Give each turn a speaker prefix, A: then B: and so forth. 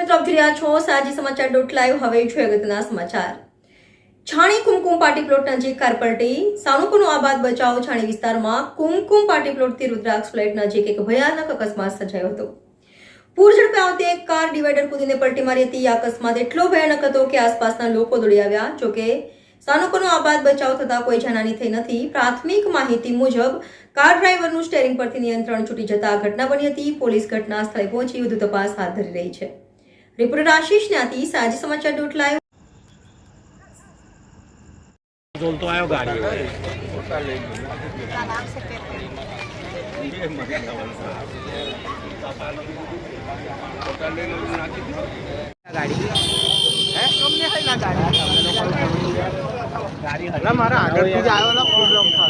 A: મિત્રો આપ જોઈ રહ્યા છો સાજી સમાચાર .live। હવે જોઈએ અગત્યના સમાચાર। છાણી કુમકુમ પાર્ટી પ્લોટ નજીક કાર પલટી, સાનુકોનો આબાદ બચાવ। છાણી વિસ્તારમાં કુમકુમ પાર્ટી પ્લોટથી રુદ્રાક્ષ ફ્લેટ નજીક એક ભયાનક અકસ્માત સર્જાયો હતો। પૂર ઝડપે આવતી એક કાર ડિવાઈડર કૂદીને પલટી મારી હતી। આ અકસ્માત એટલો ભયાનક હતો કે આસપાસના લોકો દોડી આવ્યા। જોકે સાનુકોનો આબાદ બચાવ થતા કોઈ જાનહાની થઈ નથી। પ્રાથમિક માહિતી મુજબ કાર ડ્રાઈવરનું સ્ટીયરિંગ પરથી નિયંત્રણ છૂટી જતા ઘટના બની હતી। પોલીસ ઘટના સ્થળે પહોંચી વધુ તપાસ હાથ ધરી રહી છે। रिपोर्टर आशीष न्याती, साजी समाचार .live।
B: तो आयो गाड़ी गाड़ी हमारा आगे आयो ना प्रॉब्लम था।